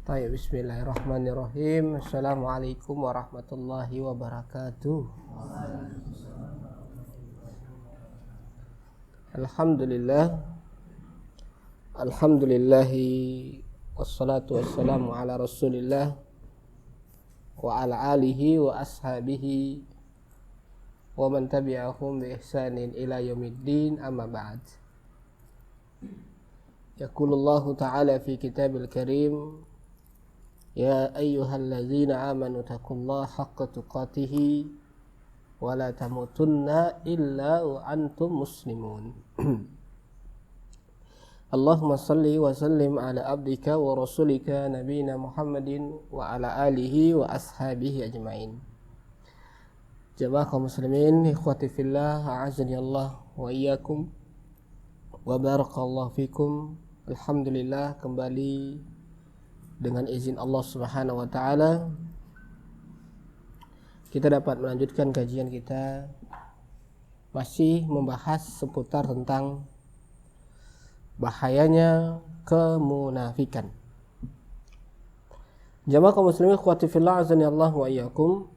Baik, bismillahirrahmanirrahim. Assalamualaikum warahmatullahi wabarakatuh. Alhamdulillahi wassalatu wassalamu ala rasulillah wa ala alihi wa ashabihi wa man tabi'ahum bi ihsanin ila yaumiddin, amma ba'd. Yaqulullahu ta'ala fi kitabil karim, ya ayyuhalladzina amanu taqullaha haqqa tuqatih wa la tamutunna illa wa antum muslimun. Allahumma salli wa sallim ala abdika wa rasulika nabiyina Muhammadin wa ala alihi wa ashabihi ajmain. Jamaah kaum muslimin, ikhwati fillah, a'azani Allah wa iyyakum wa barakallahu fikum. Alhamdulillah, kembali dengan izin Allah Subhanahu wa taala kita dapat melanjutkan kajian kita, masih membahas seputar tentang bahayanya kemunafikan. Jamaah kaum muslimin, ikhwati fillah, azani Allah wa iyyakum.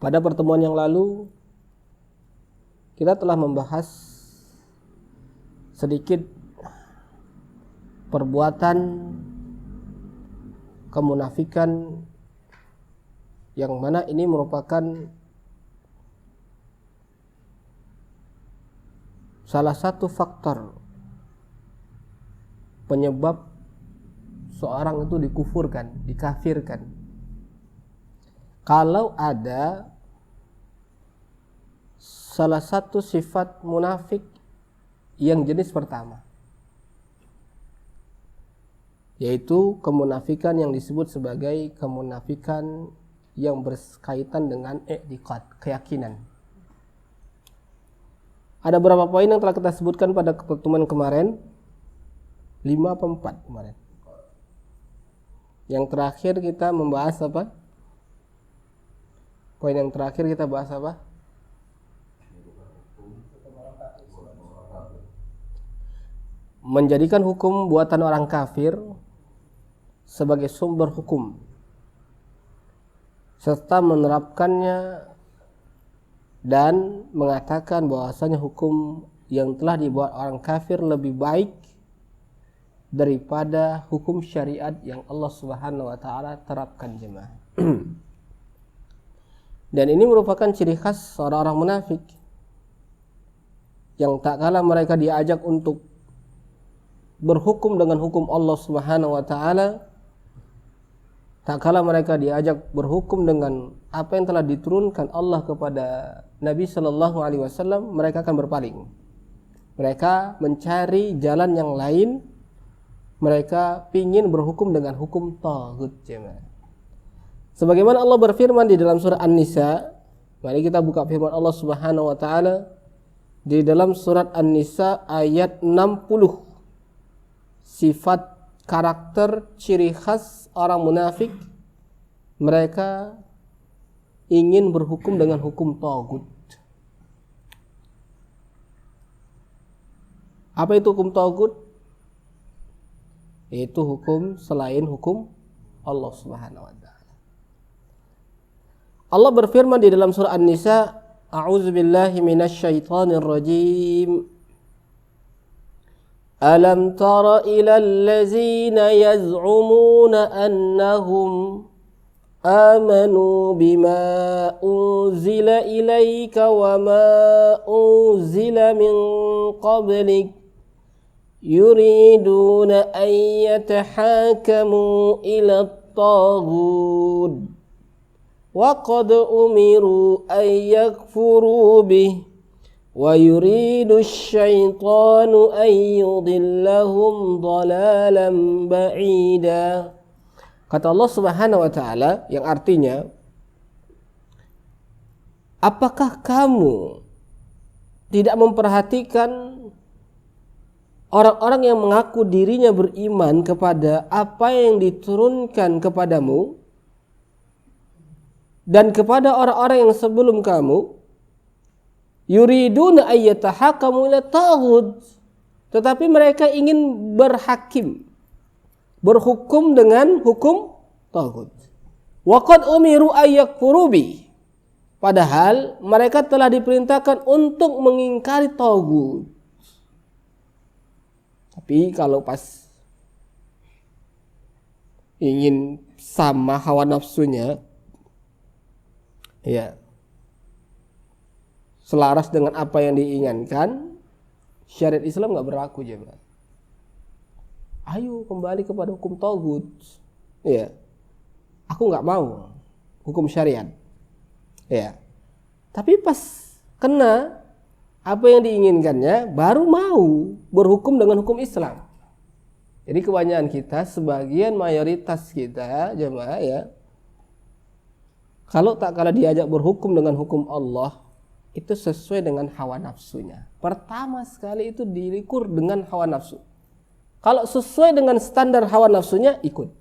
Pada pertemuan yang lalu kita telah membahas sedikit perbuatan kemunafikan yang mana ini merupakan salah satu faktor penyebab seorang itu dikufurkan, dikafirkan. Kalau ada salah satu sifat munafik yang jenis pertama, yaitu kemunafikan yang disebut sebagai kemunafikan yang berkaitan dengan i'tiqad, keyakinan. Ada beberapa poin yang telah kita sebutkan pada pertemuan kemarin, 5 atau 4 kemarin. Yang terakhir kita membahas apa? Poin yang terakhir kita bahas apa? Menjadikan hukum buatan orang kafir sebagai sumber hukum serta menerapkannya dan mengatakan bahwasanya hukum yang telah dibuat orang kafir lebih baik daripada hukum syariat yang Allah Subhanahu wa taala terapkan, jemaah. Dan ini merupakan ciri khas orang-orang munafik yang tak kala mereka diajak untuk berhukum dengan hukum Allah Subhanahu wa taala, tak kala mereka diajak berhukum dengan apa yang telah diturunkan Allah kepada Nabi sallallahu alaihi wasallam, mereka akan berpaling. Mereka mencari jalan yang lain. Mereka ingin berhukum dengan hukum taghut, jemaah. Sebagaimana Allah berfirman di dalam surah An-Nisa, mari kita buka firman Allah Subhanahu wa taala di dalam surat An-Nisa ayat 60. Sifat, karakter, ciri khas orang munafik, mereka ingin berhukum dengan hukum taghut. Apa itu hukum taghut? Itu hukum selain hukum Allah Subhanahu wa taala. Allah berfirman di dalam surah An-Nisa, a'udzubillahi minasyaitonir rajim. Alam tara ilal ladzina yaz'umuna annahum amanu bima unzila ilaika wa ma unzila min qablik yuriduna an yatahakamu ila at-taghut wa qad umiru an yakfuru bih wa yuridu asyaitanu an yudillahum dhalalan ba'ida. Kata Allah Subhanahu wa taala, yang artinya, apakah kamu tidak memperhatikan orang-orang yang mengaku dirinya beriman kepada apa yang diturunkan kepadamu dan kepada orang-orang yang sebelum kamu, yuriduna ayyatahakamu ila taghut, tetapi mereka ingin berhakim berhukum dengan hukum taghut. Wa qad umiru ayyakfuru bi. Padahal mereka telah diperintahkan untuk mengingkari taghut. Tapi kalau pas ingin sama hawa nafsunya, ya, selaras dengan apa yang diinginkan, syariat Islam nggak berlaku, jemaah. Ayo kembali kepada hukum taghut. Ya, aku nggak mau hukum syariat. Ya, tapi pas kena apa yang diinginkannya, baru mau berhukum dengan hukum Islam. Jadi kebanyakan kita, sebagian mayoritas kita, jemaah, ya, kalau tak kala diajak berhukum dengan hukum Allah, itu sesuai dengan hawa nafsunya. Pertama sekali itu dilikur dengan hawa nafsu. Kalau sesuai dengan standar hawa nafsunya, ikut.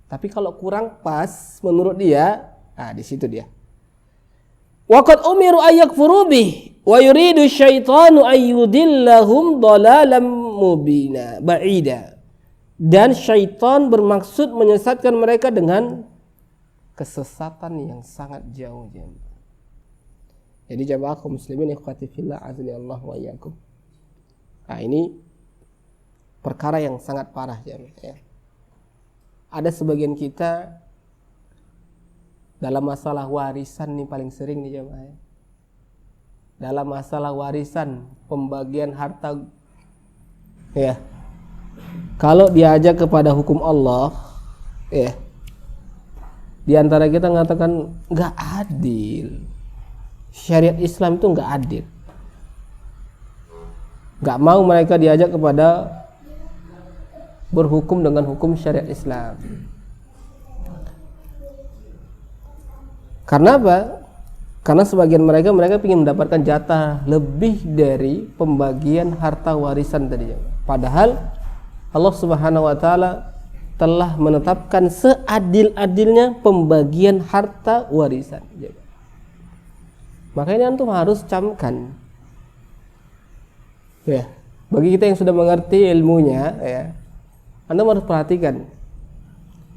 Tapi kalau kurang pas menurut dia, di situ dia. Wa qad umiru ayyakfuru bih wa yuridu syaitanu ayyudillahum dhalalan mubina ba'ida. Dan syaitan bermaksud menyesatkan mereka dengan kesesatan yang sangat jauh. Jadi jamaah kaum muslimin ikhwati fillah azani Allah wa iyyakum. Ini perkara yang sangat parah, ya. Ada sebagian kita dalam masalah warisan nih paling sering nih, jemaah. Dalam masalah warisan, pembagian harta, ya. Kalau diajak kepada hukum Allah, ya, di antara kita mengatakan nggak adil. Syariat Islam itu nggak adil. Nggak mau mereka diajak kepada berhukum dengan hukum syariat Islam. Karena apa? Karena sebagian mereka ingin mendapatkan jatah lebih dari pembagian harta warisan tadi. Padahal Allah Subhanahu wa taala telah menetapkan seadil-adilnya pembagian harta warisan. Makanya antum harus camkan. Ya, bagi kita yang sudah mengerti ilmunya, ya, antum harus perhatikan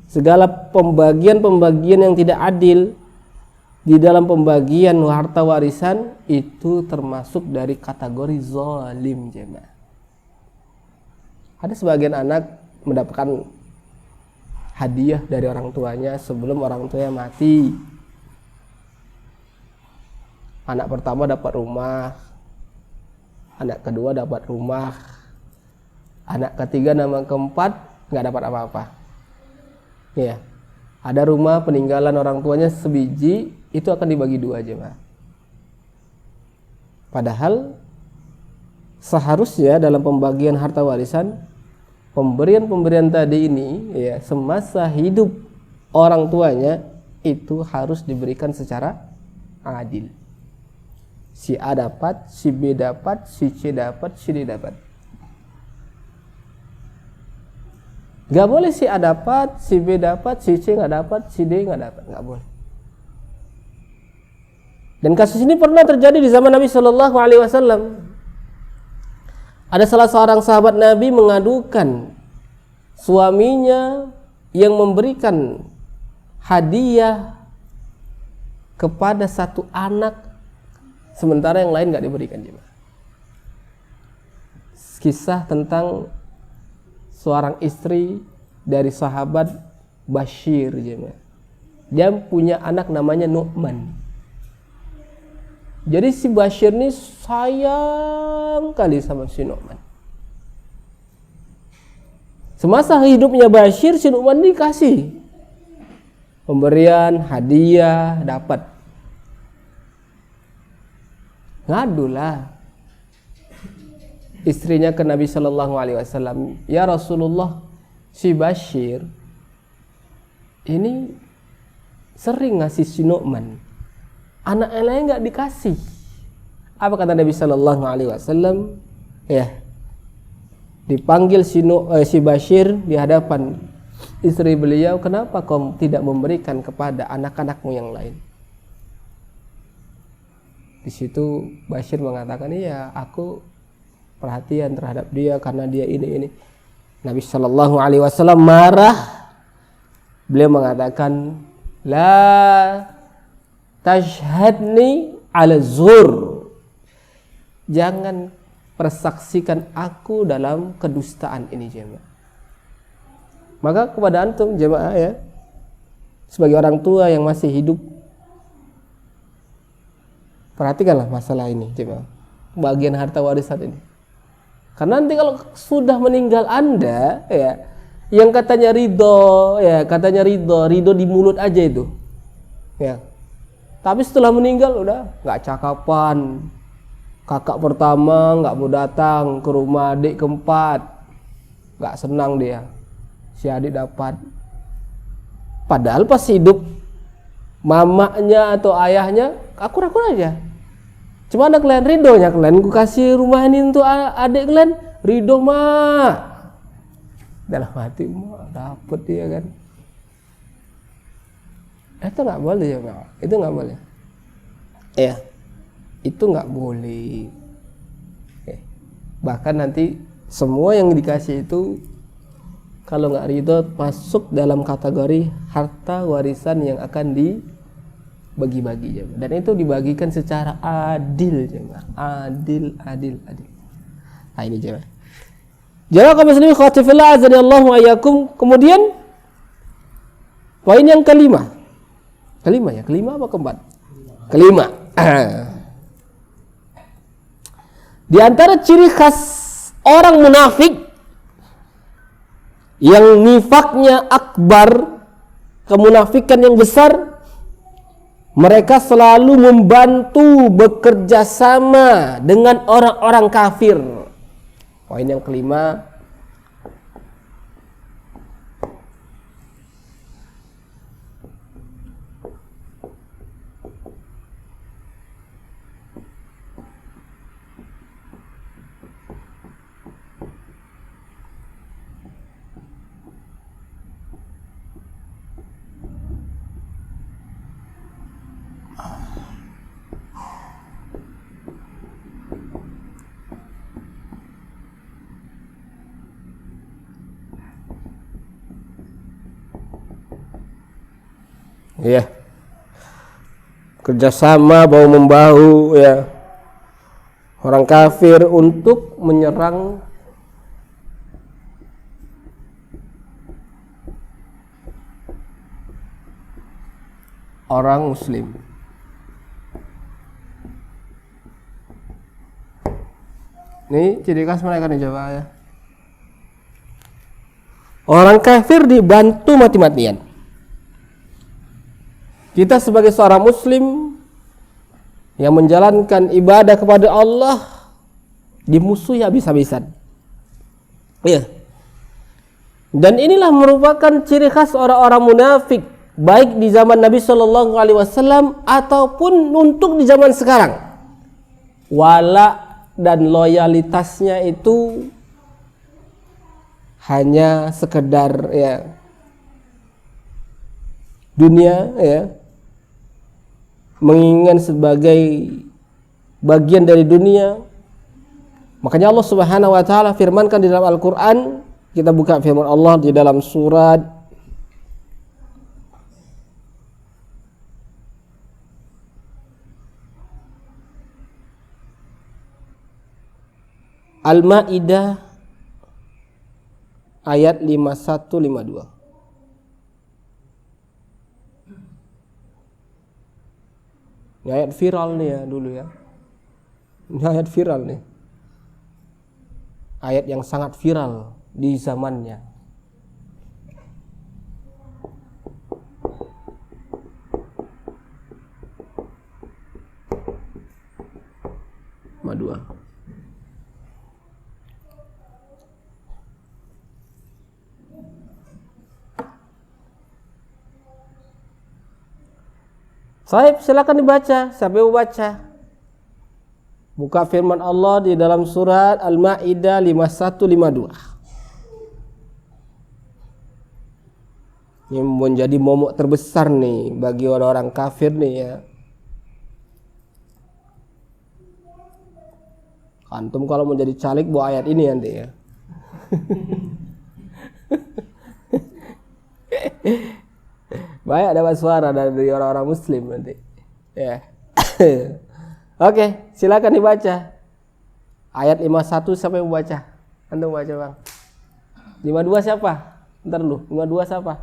segala pembagian-pembagian yang tidak adil di dalam pembagian harta warisan itu termasuk dari kategori zalim, jemaah. Ada sebagian anak mendapatkan hadiah dari orang tuanya sebelum orang tuanya mati. Anak pertama dapat rumah, anak kedua dapat rumah, anak ketiga dan keempat nggak dapat apa-apa. Ya, ada rumah peninggalan orang tuanya sebiji, itu akan dibagi dua aja, Pak. Padahal seharusnya dalam pembagian harta warisan, pemberian tadi ini, ya, semasa hidup orang tuanya itu harus diberikan secara adil. Si A dapat, si B dapat, si C dapat, si D dapat. Gak boleh si A dapat, si B dapat, si C gak dapat, si D gak dapat. Gak boleh. Dan kasus ini pernah terjadi di zaman Nabi Shallallahu Alaihi Wasallam. Ada salah seorang sahabat Nabi mengadukan suaminya yang memberikan hadiah kepada satu anak, sementara yang lain gak diberikan. Kisah tentang seorang istri dari sahabat Bashir. Dia punya anak namanya Nu'man. Jadi si Bashir ini sayang kali sama si Nu'man. Semasa hidupnya Bashir, si Nu'man dikasih pemberian, hadiah, dapat. Ngadulah istrinya ke Nabi Shallallahu Alaihi Wasallam, ya Rasulullah, si Bashir ini sering ngasih si Nu'man, anak lain nggak dikasih. Apa kata Nabi Shallallahu Alaihi Wasallam? Ya, dipanggil si Bashir di hadapan istri beliau, kenapa kau tidak memberikan kepada anak-anakmu yang lain? Di situ Bashir mengatakan, iya, aku perhatian terhadap dia karena dia ini. Nabi Shallallahu Alaihi Wasallam marah. Beliau mengatakan, la tashhadni ala zur. Jangan persaksikan aku dalam kedustaan ini, jemaah. Maka kepada antum jemaah ya, sebagai orang tua yang masih hidup, perhatikanlah masalah ini jemaah, bagian harta warisan ini. Karena nanti kalau sudah meninggal Anda ya, yang katanya ridho ya, katanya ridho di mulut aja itu ya, tapi setelah meninggal udah nggak cakapan. Kakak pertama nggak mau datang ke rumah adik keempat, nggak senang dia, si adik dapat. Padahal pas hidup mamanya atau ayahnya akur-akur aja. Cuma ada kalian ridhonya, kalian ku kasih rumah ini untuk adik kalian, ridho mak. Dalam hati mak dapet dia kan. Itu nggak boleh ya mak, itu nggak boleh. Ya. Itu nggak boleh. Bahkan nanti semua yang dikasih itu kalau nggak ridho masuk dalam kategori harta warisan yang akan dibagi-bagi, jemaah. Dan itu dibagikan secara adil, jemaah. Adil. Nah ini jemaah. Jemaah kaum muslimin khawatifillah azanillahu ayyakum. Kemudian poin yang kelima. Kelima apa keempat? Kelima. Di antara ciri khas orang munafik yang nifaknya akbar, kemunafikan yang besar, mereka selalu membantu bekerja sama dengan orang-orang kafir. Poin yang kelima, ya, kerjasama bahu membahu ya, orang kafir untuk menyerang orang muslim. Ini ciri khas mereka nih coba ya. Orang kafir dibantu mati-matian. Kita sebagai seorang muslim yang menjalankan ibadah kepada Allah dimusuhi habis-habisan. Iya. Dan inilah merupakan ciri khas orang-orang munafik baik di zaman Nabi Shallallahu Alaihi Wasallam ataupun untuk di zaman sekarang. Wala dan loyalitasnya itu hanya sekedar ya dunia ya, menginginkan sebagai bagian dari dunia. Makanya Allah Subhanahu wa taala firmankan di dalam Al-Qur'an, kita buka firman Allah di dalam surat Al-Maidah ayat 51-52. Ini ayat viral nih ya dulu ya. Ini ayat viral nih. Ayat yang sangat viral di zamannya. Madua. Sahib, silakan dibaca. Siapa yang baca? Buka firman Allah di dalam surat Al-Maidah 51-52. Ini menjadi momok terbesar nih bagi orang-orang kafir nih ya. Antum kalau menjadi caleg bawa ayat ini nanti ya. Banyak dapat suara dari orang-orang muslim nanti. Ya. Oke, silakan dibaca. Ayat 51 siapa yang membaca? Antum baca, Bang. 52 siapa? Ntar dulu, 52 siapa?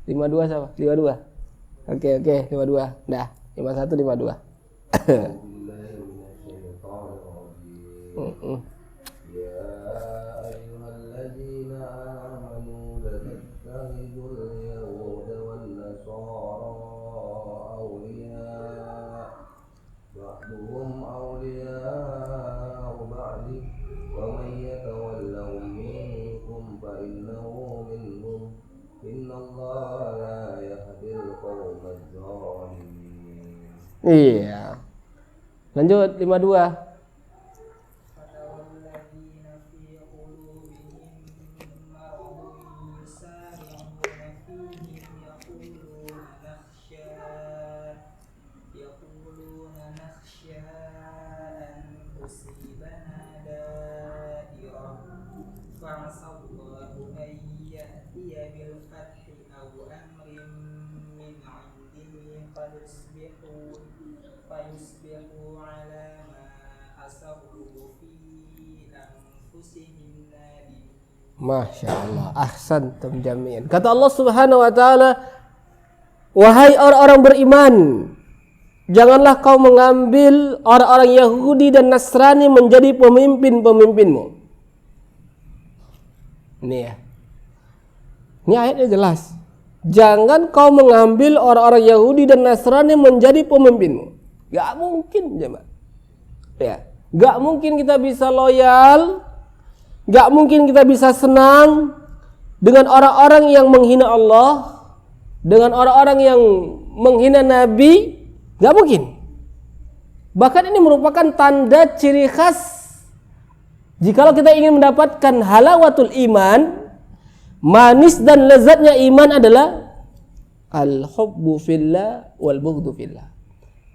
52 siapa? 52. Oke, 52. Dah, 51 52. Iya. Lanjut 52. Masya Allah, ahsantum jami'an. Kata Allah Subhanahu wa ta'ala, wahai orang-orang beriman, janganlah kau mengambil orang-orang Yahudi dan Nasrani menjadi pemimpin-pemimpinmu. Ini ya. Ini ayatnya jelas. Jangan kau mengambil orang-orang Yahudi dan Nasrani menjadi pemimpinmu. Gak mungkin, jemaah. Ya, gak mungkin kita bisa loyal, gak mungkin kita bisa senang dengan orang-orang yang menghina Allah, dengan orang-orang yang menghina Nabi. Gak mungkin. Bahkan ini merupakan tanda ciri khas jikalau kita ingin mendapatkan halawatul iman, manis dan lezatnya iman adalah al-hubbu fillah wal bughdu fillah.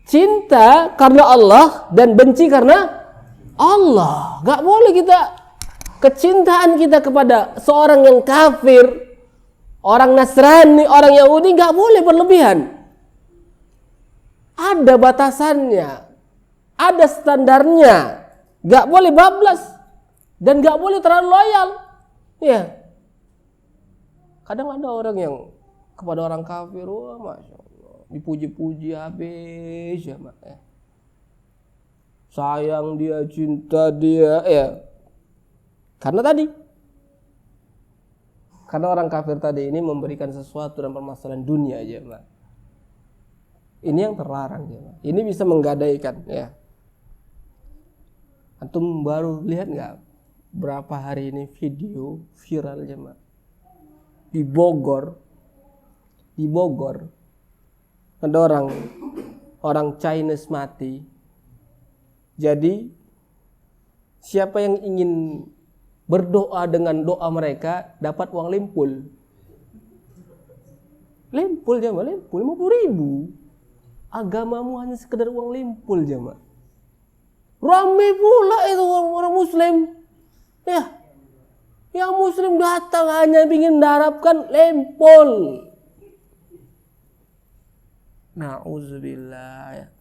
Cinta karena Allah dan benci karena Allah. Gak boleh kita, kecintaan kita kepada seorang yang kafir, orang Nasrani, orang Yahudi gak boleh berlebihan. Ada batasannya, ada standarnya. Gak boleh bablas dan gak boleh terlalu loyal. Ya. Kadang ada orang yang kepada orang kafir, wah masya Allah, dipuji-puji habis ya, Mak. Sayang dia, cinta dia, ya. Karena orang kafir tadi ini memberikan sesuatu dan permasalahan dunia aja, Mak. Ini yang terlarang, ya, Mak. Ini bisa menggadaikan, ya. Antum baru lihat nggak berapa hari ini video viral, ya, Mak. Di Bogor ada orang Chinese mati. Jadi siapa yang ingin berdoa dengan doa mereka dapat uang lempul. Lempul jemaah, lempul 50.000. Agamamu hanya sekedar uang lempul jemaah. Ramai pula itu orang Muslim. Ya. Yang Muslim datang hanya ingin mengharapkan lempol. Na'udzubillah, ya.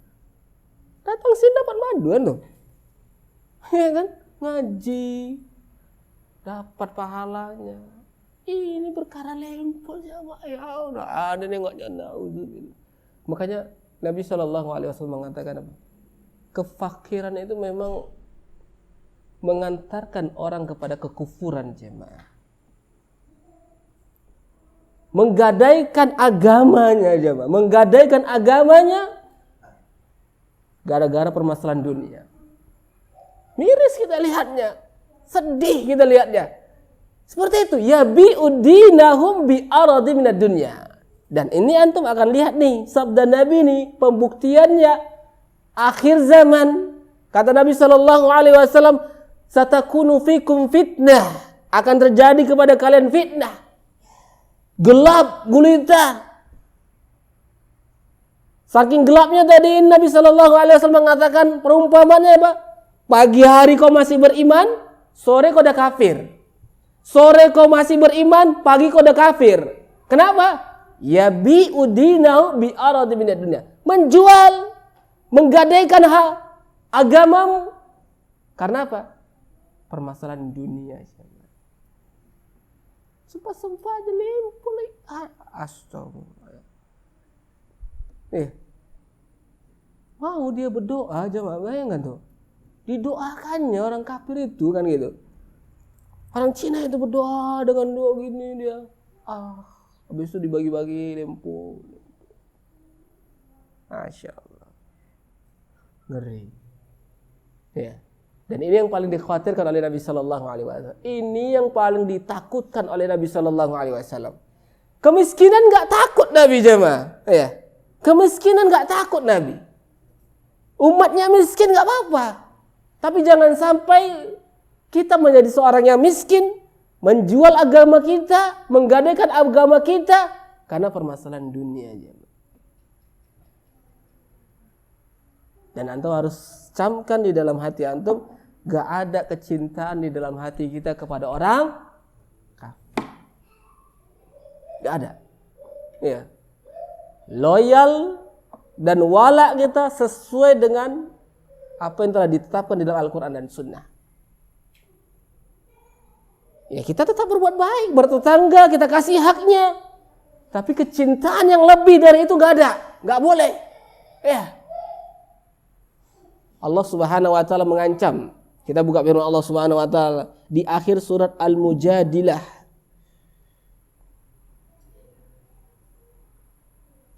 Datang sini dapat maduan tuh. Ya kan? Ngaji. Dapat pahalanya. Ini perkara lempol ya, ya Allah. Ada nengoknya, na'udzubillah. Makanya Nabi SAW mengatakan apa? Kefakiran itu memang mengantarkan orang kepada kekufuran, jemaah. Menggadaikan agamanya, jemaah. Menggadaikan agamanya gara-gara permasalahan dunia. Miris kita lihatnya. Sedih kita lihatnya. Seperti itu. Ya bi'udinahum bi'aradi minad dunya. Dan ini antum akan lihat nih. Sabda Nabi nih. Pembuktiannya. Akhir zaman. Kata Nabi SAW. Satakunu fikum fitnah, akan terjadi kepada kalian fitnah, gelap gulita. Saking gelapnya tadi Nabi SAW mengatakan perumpamannya apa? Pagi hari kau masih beriman, sore kau dah kafir. Sore kau masih beriman, pagi kau udah kafir. Kenapa? Ya bi'udinahu bi'aradi minad dunya. Menjual, menggadaikan agamamu. Karena apa? Permasalahan dunia. Sumpah-sumpah aja lempul. Astagfirullah. Mau dia berdoa aja, bayangkan tuh. Didoakannya orang kafir itu kan gitu. Orang Cina itu berdoa dengan doa gini dia. Habis itu dibagi-bagi lempu. Masya Allah. Ngeri. Ya. Dan ini yang paling dikhawatirkan oleh Nabi Sallallahu Alaihi Wasallam. Ini yang paling ditakutkan oleh Nabi Sallallahu Alaihi Wasallam. Kemiskinan nggak takut Nabi jemaah. Ya. Kemiskinan nggak takut Nabi. Umatnya miskin nggak apa-apa. Tapi jangan sampai kita menjadi seorang yang miskin, menjual agama kita, menggadaikan agama kita karena permasalahan dunia aja. Dan antum harus camkan di dalam hati antum, gak ada kecintaan di dalam hati kita kepada orang kafir. Gak ada. Ya. Loyal dan wala kita sesuai dengan apa yang telah ditetapkan di dalam Al-Quran dan Sunnah. Ya kita tetap berbuat baik, bertetangga, kita kasih haknya. Tapi kecintaan yang lebih dari itu gak ada, gak boleh. Ya. Allah Subhanahu wa taala mengancam. Kita buka firman Allah Subhanahu wa taala di akhir surat Al-Mujadilah.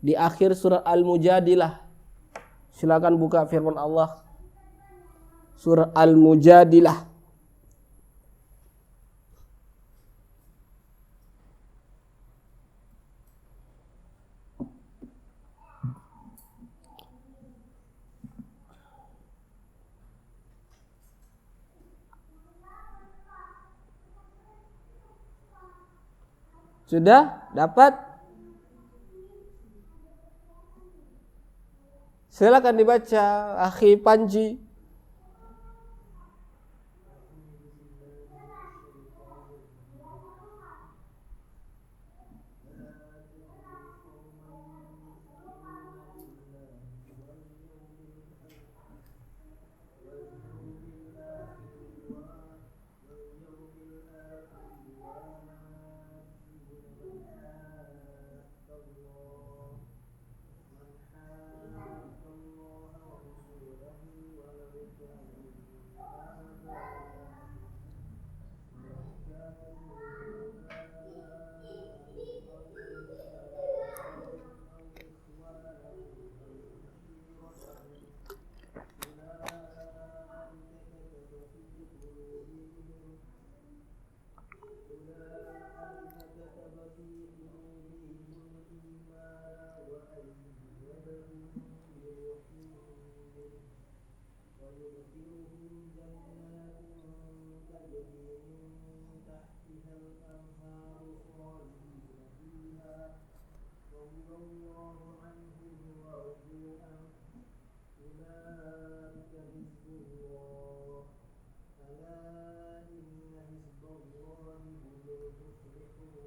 Di akhir surat Al-Mujadilah. Silakan buka firman Allah. Surat Al-Mujadilah. Sudah dapat? Silakan dibaca, Akhi Panji.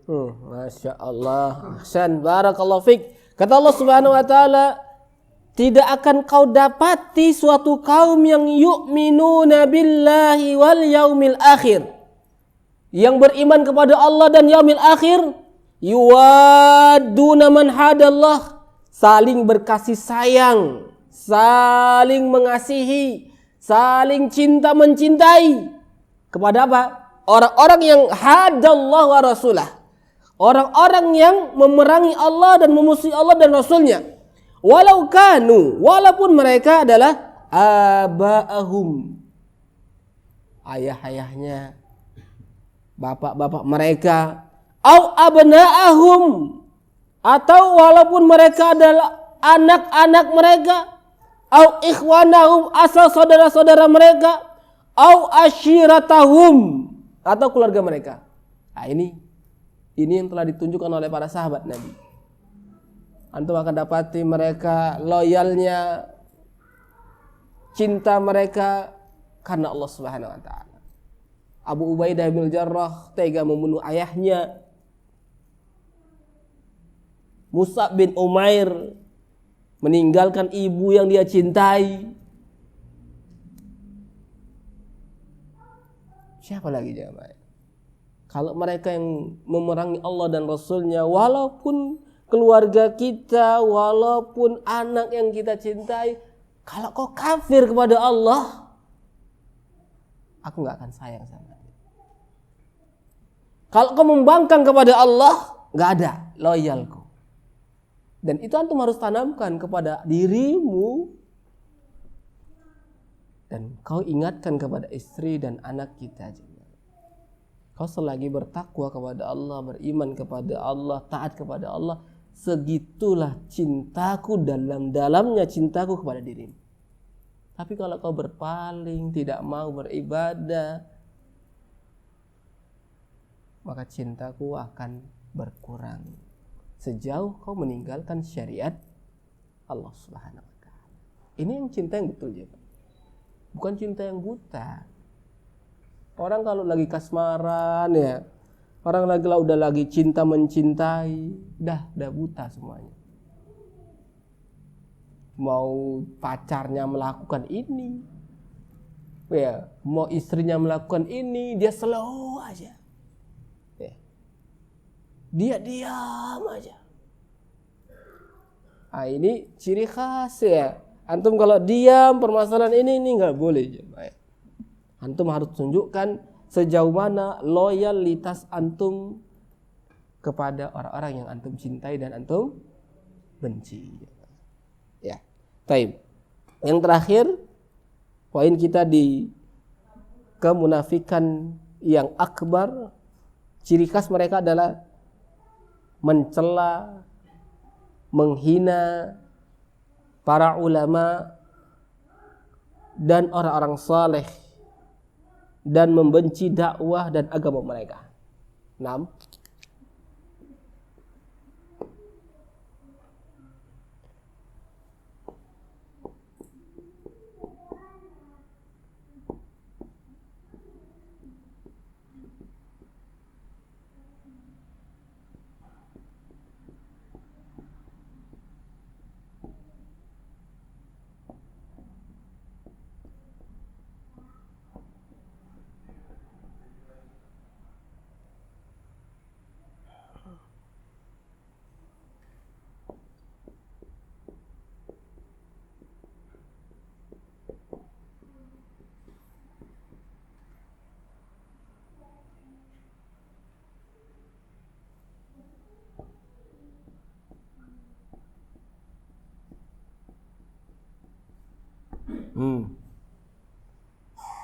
Masya Allah. Ahsan, barakallahu fik. Kata Allah Subhanahu wa taala, tidak akan kau dapati suatu kaum yang yu'minuna billahi wal yaumil akhir, yang beriman kepada Allah dan yaumil akhir, yuwadduna man hadallah, saling berkasih sayang, saling mengasihi, saling cinta mencintai kepada apa? Orang-orang yang hadallah wa rasulah. Orang-orang yang memerangi Allah dan memusuhi Allah dan Rasulnya. Walau kanu, walaupun mereka adalah aba'ahum, ayah-ayahnya, bapak-bapak mereka, au abna'ahum, atau walaupun mereka adalah anak-anak mereka, au ikhwanahum, asal saudara-saudara mereka, au ashiratahum, atau keluarga mereka. Nah, ini yang telah ditunjukkan oleh para sahabat Nabi. Antum akan dapati mereka loyalnya, cinta mereka karena Allah Subhanahu wa taala. Abu Ubaidah bin Jarrah tega membunuh ayahnya. Mus'ab bin Umair meninggalkan ibu yang dia cintai. Siapa lagi jemaah? Kalau mereka yang memerangi Allah dan Rasulnya, walaupun keluarga kita, walaupun anak yang kita cintai, kalau kau kafir kepada Allah, aku gak akan sayang sama dia. Kalau kau membangkang kepada Allah, gak ada loyalku. Dan itu antum harus tanamkan kepada dirimu. Dan kau ingatkan kepada istri dan anak kita juga. Kau selagi bertakwa kepada Allah, beriman kepada Allah, taat kepada Allah, segitulah cintaku, dalam-dalamnya cintaku kepada dirimu. Tapi kalau kau berpaling, tidak mau beribadah, maka cintaku akan berkurang sejauh kau meninggalkan syariat Allah Subhanahu wa taala. Ini yang cinta yang betul, ya, bukan cinta yang buta. Orang kalau lagi kasmaran, ya, orang udah lagi cinta mencintai, dah buta semuanya. Mau pacarnya melakukan ini, ya, mau istrinya melakukan ini, dia slow aja. Ya. Dia diam aja. Ah, ini ciri khas, ya. Antum kalau diam permasalahan ini nggak boleh, jemaah. Antum harus tunjukkan sejauh mana loyalitas antum kepada orang-orang yang antum cintai dan antum benci. Ya, baik. Yang terakhir, poin kita di kemunafikan yang akbar, ciri khas mereka adalah mencela, menghina para ulama dan orang-orang saleh dan membenci dakwah dan agama mereka. 6.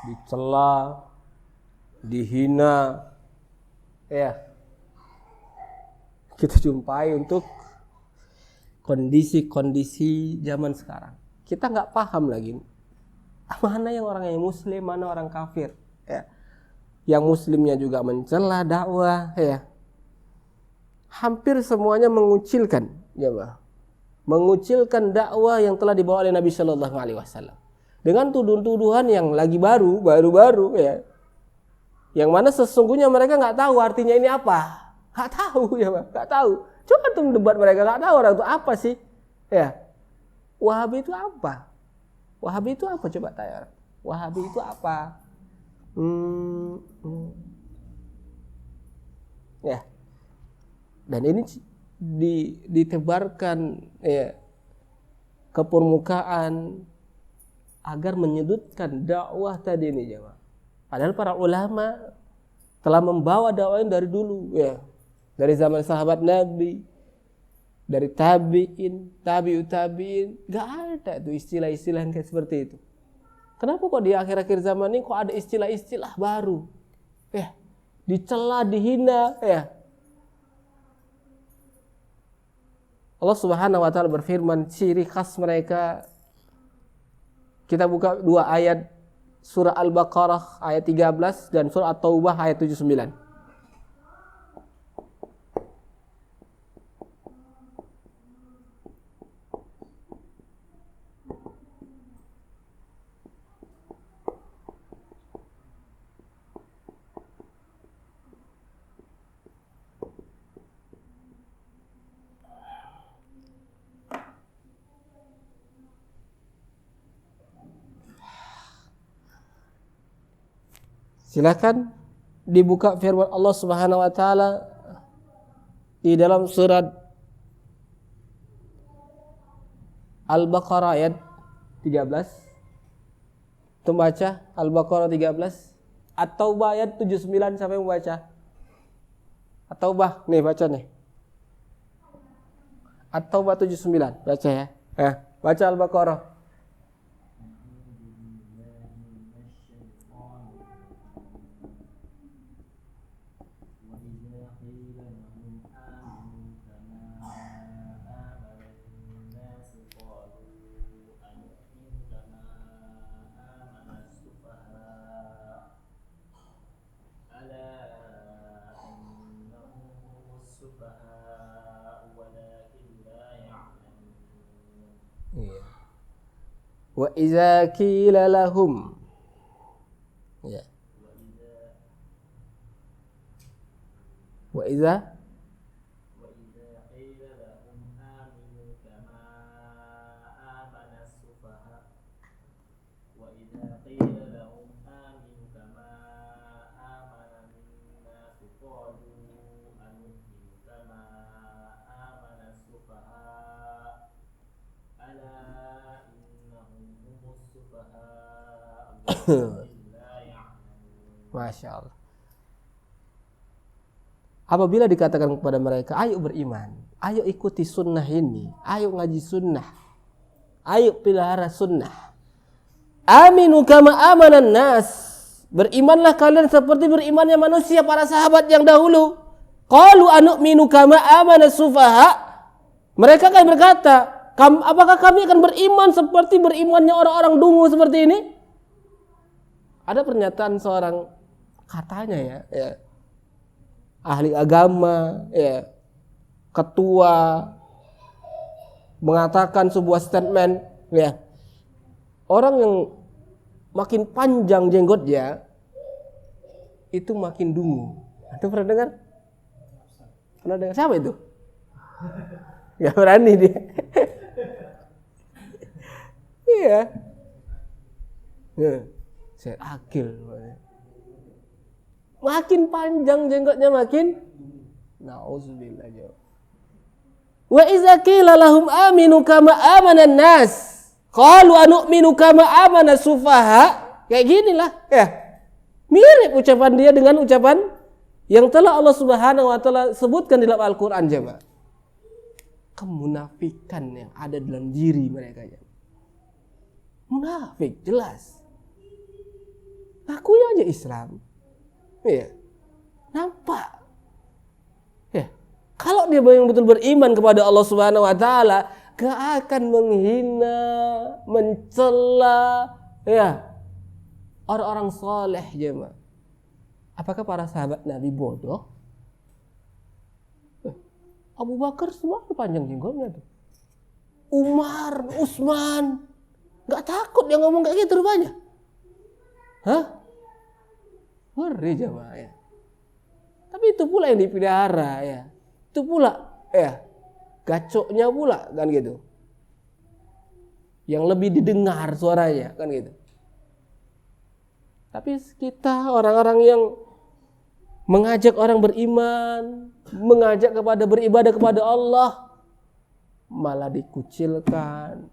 Dicela, dihina, ya, kita jumpai untuk kondisi-kondisi zaman sekarang. Kita nggak paham lagi mana yang orang yang muslim, mana orang kafir, ya. Yang muslimnya juga mencela dakwah, ya. Hampir semuanya mengucilkan, ya, mengucilkan dakwah yang telah dibawa oleh Nabi Shallallahu Alaihi Wasallam dengan tuduhan-tuduhan yang lagi baru, ya. Yang mana sesungguhnya mereka nggak tahu artinya ini apa, nggak tahu, ya, nggak tahu. Coba tuh debat mereka, nggak tahu orang itu apa sih, ya. Wahabi itu apa? Wahabi itu apa? Coba tanya. Wahabi itu apa? Ya. Dan ini ditebarkan, ya, ke permukaan agar menyudutkan dakwah tadi ini, jemaah. Padahal para ulama telah membawa dakwah ini dari dulu, ya. Dari zaman sahabat Nabi, dari tabi'ut tabi'in, enggak ada tuh istilah-istilah yang kayak seperti itu. Kenapa kok di akhir-akhir zaman ini kok ada istilah-istilah baru? Ya, dicela, dihina, ya. Allah Subhanahu wa taala berfirman, ciri khas mereka. Kita buka 2 ayat surah Al-Baqarah ayat 13 dan surah At-Taubah ayat 79. Silakan dibuka firman Allah Subhanahu wa taala di dalam surat Al-Baqarah ayat 13. Itu baca Al-Baqarah 13. At-Taubah ayat 79, sampai membaca. At-Taubah nih baca nih. At-Taubah 79 baca ya. Baca Al-Baqarah. Wa iza qila lahum, ya. Wa iza qila lahum aminu kama amana as-sufaha wa iza qila lahum aminu kama amana an-nas qalu anu'minu kama amana as-sufaha ala Masya Allah. Apabila dikatakan kepada mereka, ayo beriman, ayo ikuti sunnah ini, ayo ngaji sunnah, ayo pelihara sunnah. Aminu kama amanan nas, berimanlah kalian seperti berimannya manusia, para sahabat yang dahulu. Qalu anu'minu kama amana sufaha. Mereka kan berkata, apakah kami akan beriman seperti berimannya orang-orang dungu seperti ini? Ada pernyataan seorang, katanya ya, ahli agama, ya, ketua, mengatakan sebuah statement, ya, orang yang makin panjang jenggotnya itu makin dungu. Anda pernah dengar? Pernah dengar? Siapa itu? Gak berani dia. Iya. Saya akil. Makin panjang jenggotnya makin. Nauzubillah. Wa iza qila lahum aminu kama amana an-nas qalu anu'minu kama amana sufaha. Kayak ginilah ya. Mirip ucapan dia dengan ucapan yang telah Allah Subhanahu wa taala sebutkan di dalam Al-Qur'an, jemaah. Kemunafikan yang ada dalam diri mereka, jemaah. Munafik jelas. Ngakunya aja Islam. Iya. Nampak. Ya. Kalau dia betul beriman kepada Allah Subhanahu wa taala, gak akan menghina, mencela, ya, orang-orang saleh, jemaah. Apakah para sahabat Nabi bodoh? Abu Bakar semua panjang jenggotnya tuh. Umar, Utsman, gak takut dia ngomong kayak gitu rupanya. Hah? Ngeri jemaah ya. Tapi itu pula yang dipelihara ya. Itu pula ya. Gacoknya pula kan gitu. Yang lebih didengar suaranya kan gitu. Tapi kita orang-orang yang mengajak orang beriman, mengajak kepada beribadah kepada Allah, malah dikucilkan,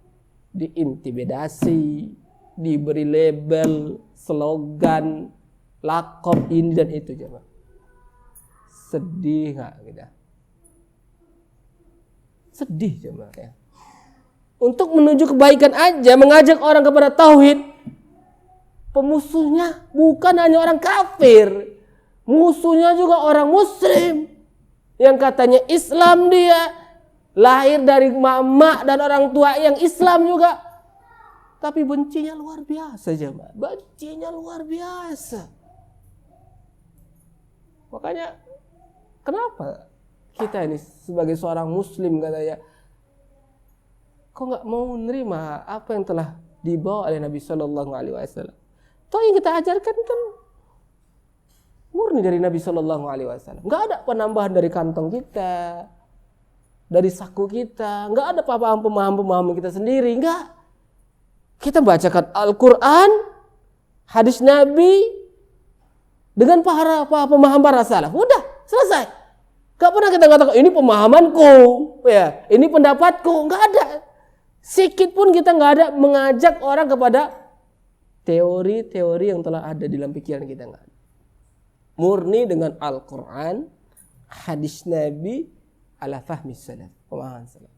diintimidasi, diberi label, slogan, lakop ini dan itu, jemaah. Sedih nggak kita? Sedih, jemaah ya. Untuk menuju kebaikan aja, mengajak orang kepada tauhid, pemusuhnya bukan hanya orang kafir, musuhnya juga orang muslim yang katanya Islam, dia lahir dari mama dan orang tua yang Islam juga. Tapi bencinya luar biasa, jemaah. Bencinya luar biasa. Makanya kenapa kita ini sebagai seorang muslim katanya kok nggak mau menerima apa yang telah dibawa oleh Nabi Shallallahu Alaihi Wasallam? Toh yang kita ajarkan kan murni dari Nabi Shallallahu Alaihi Wasallam. Nggak ada penambahan dari kantong kita, dari saku kita. Nggak ada pemahaman kita sendiri. Nggak. Kita bacakan Al-Quran, hadis Nabi, dengan pemahaman para salaf. Udah, selesai. Gak pernah kita katakan ini pemahamanku, ya, ini pendapatku. Gak ada. Sikit pun kita gak ada mengajak orang kepada teori-teori yang telah ada di dalam pikiran kita. Gak ada. Murni dengan Al-Quran, hadis Nabi, ala fahmi salaf, pemahaman salaf.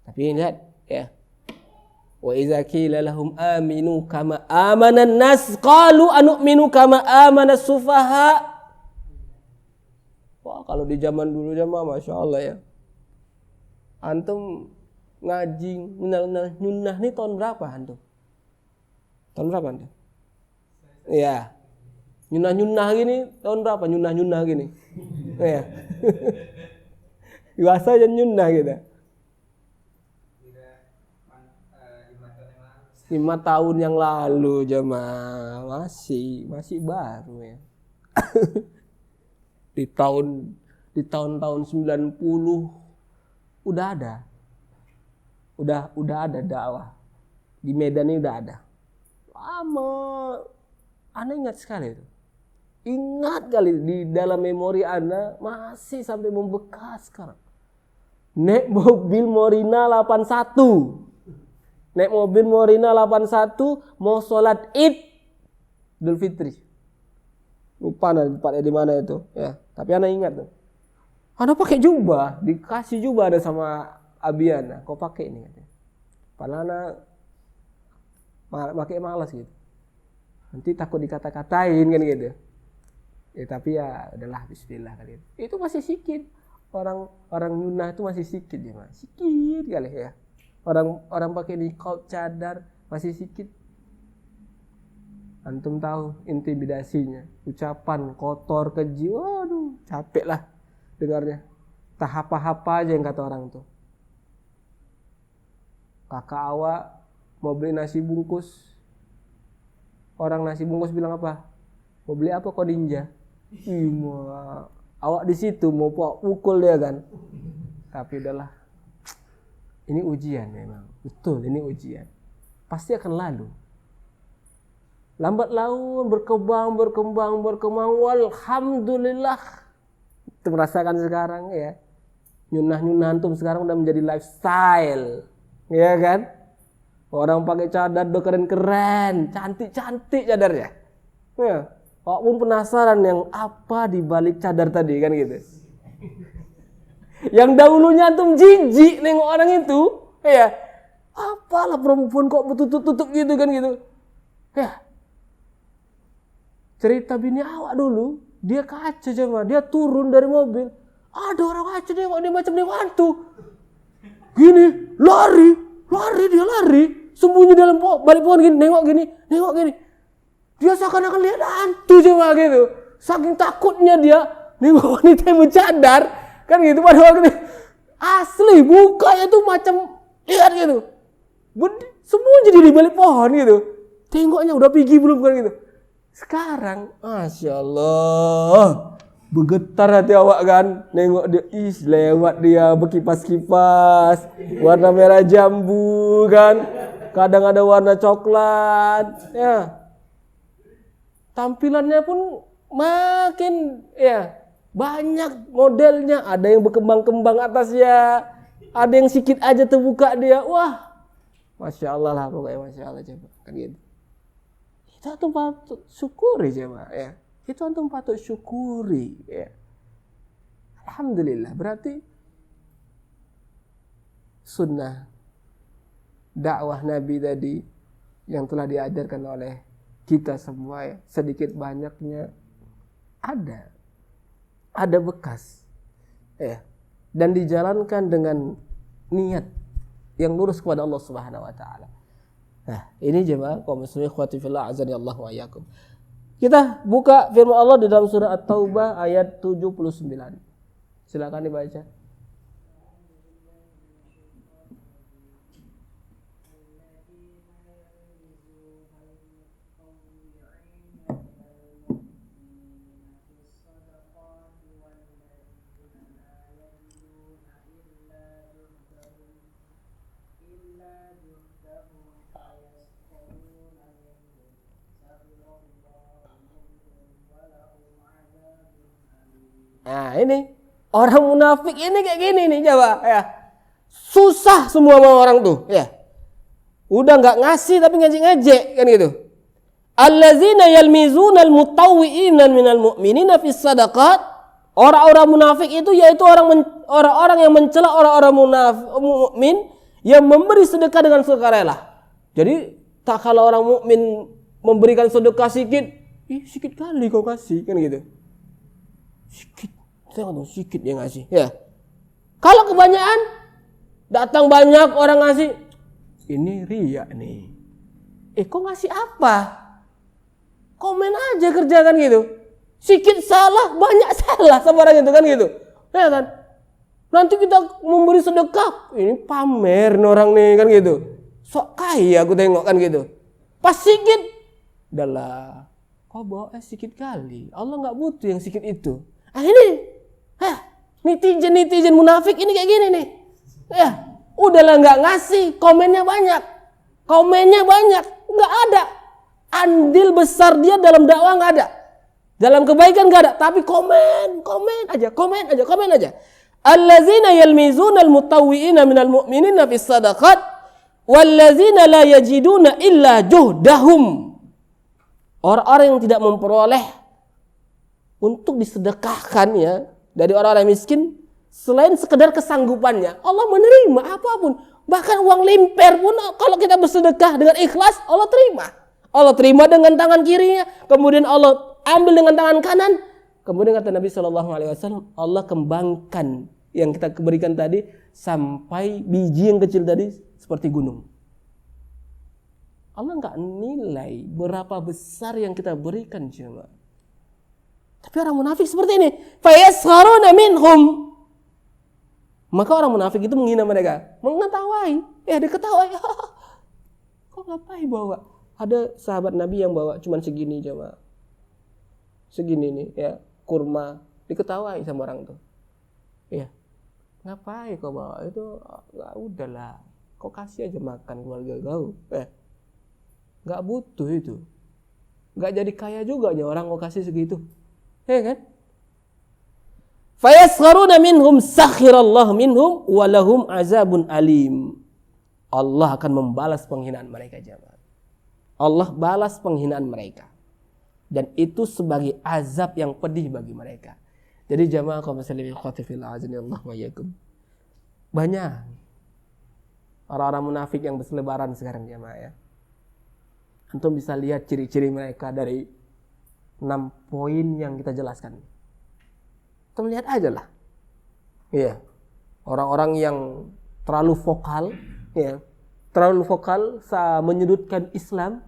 Tapi lihat, ya. Wa iza qila lahum aminu kama amanan nas qalu anu'minu kama amanas sufaha. Wah, kalau di zaman dulu Masya Allah ya. Antum ngaji nyunnah nih tahun berapa antum? Tahun berapa antum? Iya. Nyunnah gini tahun berapa? Nyunnah gini. Iya. Biasa aja nyunnah gitu. 5 tahun yang lalu jemaah, masih baru ya. di tahun-tahun 90 udah ada dakwah di Medan ini, udah ada lama. Ana ingat sekali itu, ingat kali di dalam memori Ana masih sampai membekas sekarang. Naik mobil Morina 81 mau sholat Id Idul Fitri. Lupa tempatnya di mana itu, ya. Tapi Ana ingat tuh. Ana pakai jubah, dikasih jubah ada sama Abiana. Kau pakai ini katanya. Padahal Ana pakai malas gitu. Nanti takut dikata-katain kan gitu. Ya tapi ya udahlah, bismillah kali itu. Itu masih sikit. Orang nyunnah itu masih sikit ya, Mas. Sikit kali ya. Orang pakai niqab, cadar masih sikit. Antum tahu intimidasinya, ucapan kotor, keji, waduh, capek lah dengarnya. Tahap-tahap aja yang kata orang tuh. Kakak awak mau beli nasi bungkus, orang nasi bungkus bilang apa? Mau beli apa kok ninja? Awak di situ mau pukul dia kan. Tapi udahlah. Ini ujian memang. Betul, ini ujian. Pasti akan lalu. Lambat laun berkembang. Alhamdulillah. Itu merasakan sekarang ya. Nyunnah antum sekarang udah menjadi lifestyle. Ya kan? Orang pakai cadar udah keren-keren, cantik-cantik cadarnya. Ya. Awak pun penasaran yang apa di balik cadar tadi kan gitu. Yang dahulunya antum jijik nengok orang itu, ya. Apalah perempuan kok bertutup-tutup gitu kan gitu. Ya. Cerita bini awak dulu, dia kaca coba, dia turun dari mobil. Ada orang kaca dia macam dia hantu. Gini, lari, sembunyi dalam balik pohon gini, nengok gini. Dia seakan-akan lihat hantu coba gitu. Saking takutnya dia nengok wanita yang bercadar, kan gitu. Pada waktu itu asli mukanya tuh macam lihat gitu. Sembunyi di balik pohon gitu. Tengoknya udah pergi belum kan gitu. Sekarang, Masya Allah, bergetar hati awak kan, nengok dia, lewat dia berkipas-kipas, warna merah jambu kan, kadang ada warna coklat, ya. Tampilannya pun makin, ya, banyak modelnya, ada yang berkembang-kembang atasnya, ada yang sedikit aja terbuka dia, wah, Masya Allah lah pokoknya, Masya Allah coba, kan gitu. Itu antum patut syukuri jemaah ya. Itu antum patut syukuri ya. Alhamdulillah, berarti sunnah dakwah Nabi tadi yang telah diajarkan oleh kita semua ya, sedikit banyaknya ada bekas ya, dan dijalankan dengan niat yang lurus kepada Allah Subhanahu wa taala. Nah, ini jemaah kaum muslimin ikhwati fillah azani Allah wa iyyakum. Kita buka firman Allah di dalam surah At-Taubah ayat 79. Silakan dibaca. Nah ini orang munafik ini kayak gini nih coba ya. Susah semua sama orang tuh ya. Udah nggak ngasih tapi ngejek-ngejek kan gitu. Allazina yalmizuna almutawwi'ina minal mu'minina fis sadaqat. Orang-orang munafik itu yaitu orang-orang yang mencela orang-orang mukmin yang memberi sedekah dengan sukarela. Jadi tak kalau orang mukmin memberikan sedekah sedikit, sedikit kali kau kasih kan gitu. Sedikit, saya tahu sedikit dia ngasih. Ya. Kalau kebanyakan datang banyak orang ngasih, ini riya nih. Kok ngasih apa? Komen aja kerjakan gitu. Sedikit salah, banyak salah sama orang itu kan gitu. Ya kan? Nanti kita memberi sedekah, ini pamer nih orang nih kan gitu. Sok kaya aku tengok kan gitu. Pas sedikit, udahlah. Kau bawa sedikit kali. Allah nggak butuh yang sedikit itu. Ini, netizen munafik ini kayak gini nih. Ya, udahlah nggak ngasih, komennya banyak, nggak ada. Andil besar dia dalam dakwah nggak ada, dalam kebaikan nggak ada. Tapi komen aja. Allazina yalmizuna almutawwi'ina minal mu'minina fis sadaqat wallazina la yajiduna illa juhdahum. Orang-orang yang tidak memperoleh untuk disedekahkan ya dari orang-orang miskin selain sekedar kesanggupannya, Allah menerima apapun. Bahkan uang limper pun kalau kita bersedekah dengan ikhlas, Allah terima. Allah terima dengan tangan kirinya, kemudian Allah ambil dengan tangan kanan. Kemudian kata Nabi SAW, Allah kembangkan yang kita berikan tadi sampai biji yang kecil tadi seperti gunung. Allah nggak nilai berapa besar yang kita berikan cuma. Tapi orang munafik seperti ini. Fayasharuna minhum. Maka orang munafik itu menghina mereka, mengetawain. Diketawain. Kok ngapain bawa? Ada sahabat Nabi yang bawa cuman segini cuma. Segini nih ya, kurma, diketawain sama orang tuh. Ya. Ngapain kau bawa? Itu enggak, udahlah. Kau kasih aja makan keluarga kau. Enggak butuh itu. Enggak jadi kaya juga nya orang kau kasih segitu. Ya kan? Fayaskharuna minhum sakhirallahu minhum walahum azabun alim. Allah akan membalas penghinaan mereka jemaah. Allah balas penghinaan mereka. Dan itu sebagai azab yang pedih bagi mereka. Jadi jemaah kaum muslimin khatifil azanillah wa iyyakum. Banyak orang-orang munafik yang berselebaran sekarang jemaah ya. Antum bisa lihat ciri-ciri mereka dari 6 poin yang kita jelaskan. Kita lihat aja lah. Iya. Orang-orang yang terlalu vokal, ya. Terlalu vokal menyudutkan Islam.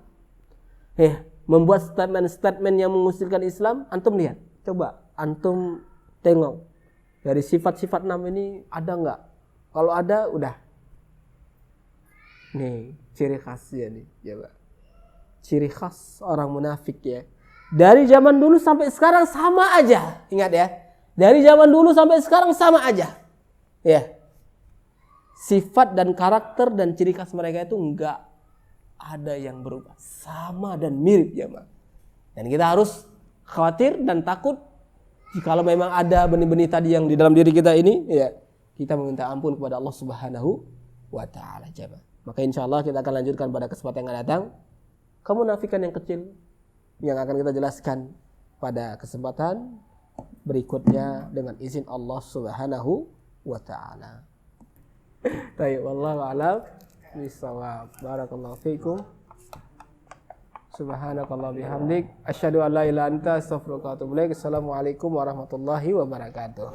Ya, membuat statement-statement yang mengusirkan Islam, antum lihat. Coba antum tengok. Dari sifat-sifat 6 ini ada enggak? Kalau ada, udah. Nih, ciri khasnya nih, coba. Ciri khas orang munafik ya. Dari zaman dulu sampai sekarang sama aja. Ingat ya. Dari zaman dulu sampai sekarang sama aja. Ya. Sifat dan karakter dan ciri khas mereka itu enggak ada yang berubah. Sama dan mirip ya, Mak. Dan kita harus khawatir dan takut jikalau memang ada benih-benih tadi yang di dalam diri kita ini, ya, kita meminta ampun kepada Allah Subhanahu wa taala, jemaah. Maka insyaallah kita akan lanjutkan pada kesempatan yang akan datang kemunafikan yang kecil yang akan kita jelaskan pada kesempatan berikutnya dengan izin Allah Subhanahu wa taala. Baik, wallahu a'lam bishawab. Barakallahu fiikum. Subhanakallah bihamdik asyhadu an la ilaha illa anta astaghfiruka wa atubu ilaik. Assalamualaikum warahmatullahi wabarakatuh.